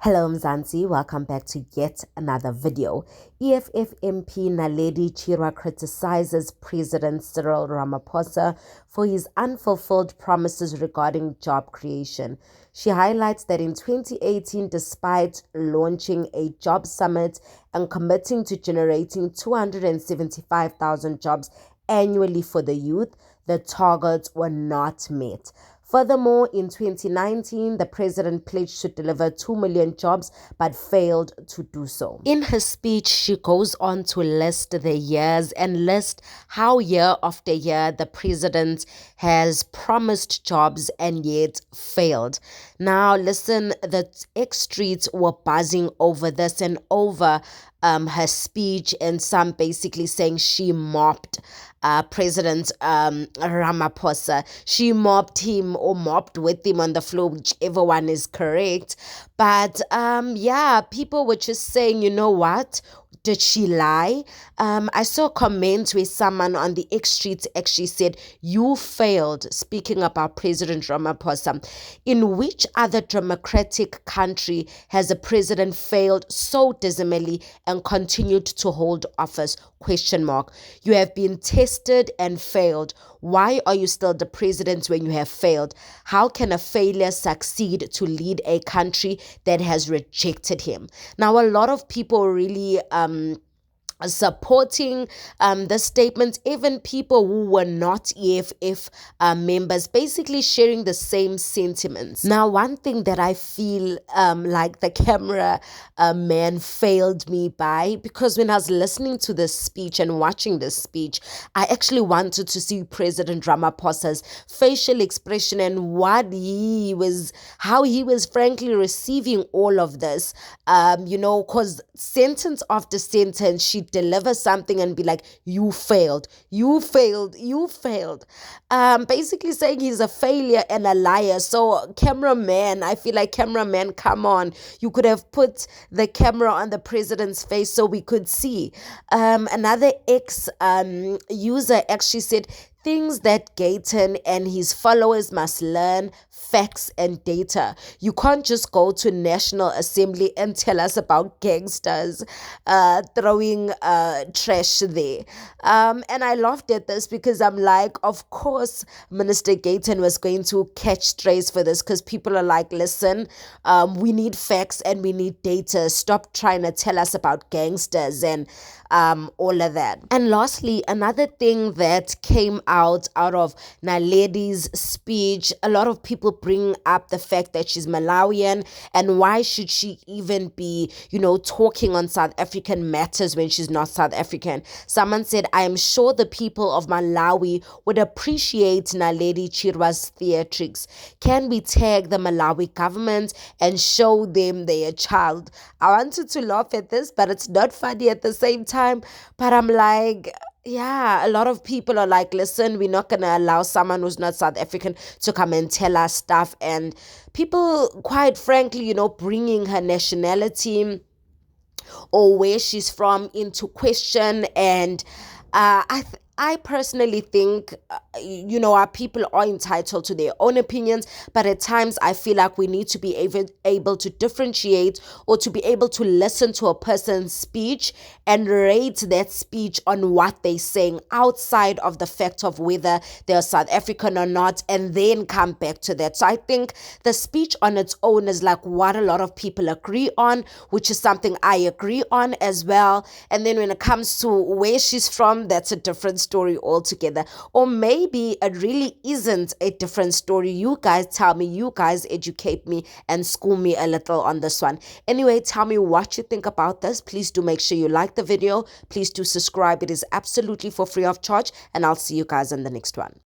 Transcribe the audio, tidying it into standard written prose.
Hello Mzansi, welcome back to yet another video. EFF MP Naledi Chirwa criticizes President Cyril Ramaphosa for his unfulfilled promises regarding job creation. She highlights that in 2018, despite launching a job summit and committing to generating 275,000 jobs annually for the youth, the targets were not met. Furthermore, in 2019, the president pledged to deliver 2 million jobs but failed to do so. In her speech, she goes on to list the years and list how year after year the president has promised jobs and yet failed. Now, listen, the ex-streets were buzzing over this and over her speech, and some basically saying she mobbed President Ramaphosa. She mobbed him or mobbed with him on the floor, whichever one is correct. But yeah, people were just saying, you know what? Did she lie? I saw a comment where someone on the X streets actually said, "You failed," speaking about President Ramaphosa. In which other democratic country has a president failed so dismally and continued to hold office? Question mark. You have been tested and failed. Why are you still the president when you have failed? How can a failure succeed to lead a country that has rejected him? Now, a lot of people really supporting the statements, even people who were not EFF members, basically sharing the same sentiments. Now, one thing that I feel like the camera man failed me by, because when I was listening to this speech and watching this speech, I actually wanted to see President Ramaphosa's facial expression and how he was frankly receiving all of this, because sentence after sentence, she deliver something and be like, you failed, you failed, you failed. Basically saying he's a failure and a liar. So cameraman, I feel like cameraman, come on. You could have put the camera on the president's face so we could see. Another ex-user actually said, things that Gayton and his followers must learn: facts and data. You can't just go to National Assembly and tell us about gangsters throwing trash there. And I laughed at this because I'm like, of course, Minister Gayton was going to catch strays for this, because people are like, listen, we need facts and we need data. Stop trying to tell us about gangsters and all of that. And lastly, another thing that came out of Naledi's speech, a lot of people bring up the fact that she's Malawian, and why should she even be, talking on South African matters when she's not South African. Someone said, I am sure the people of Malawi would appreciate Naledi Chirwa's theatrics. Can we tag the Malawi government and show them their child? I wanted to laugh at this, but it's not funny at the same time. But I'm like, yeah, a lot of people are like, listen, we're not going to allow someone who's not South African to come and tell us stuff. And people, quite frankly, bringing her nationality or where she's from into question. And I personally think, our people are entitled to their own opinions, but at times I feel like we need to be able to differentiate, or to be able to listen to a person's speech and rate that speech on what they're saying outside of the fact of whether they're South African or not, and then come back to that. So I think the speech on its own is like what a lot of people agree on, which is something I agree on as well. And then when it comes to where she's from, that's a different story altogether. Or maybe it really isn't a different story. You guys tell me, you guys educate me and school me a little on this one. Anyway, tell me what you think about this. Please do make sure you like the video. Please do subscribe. It is absolutely for free of charge, and I'll see you guys in the next one.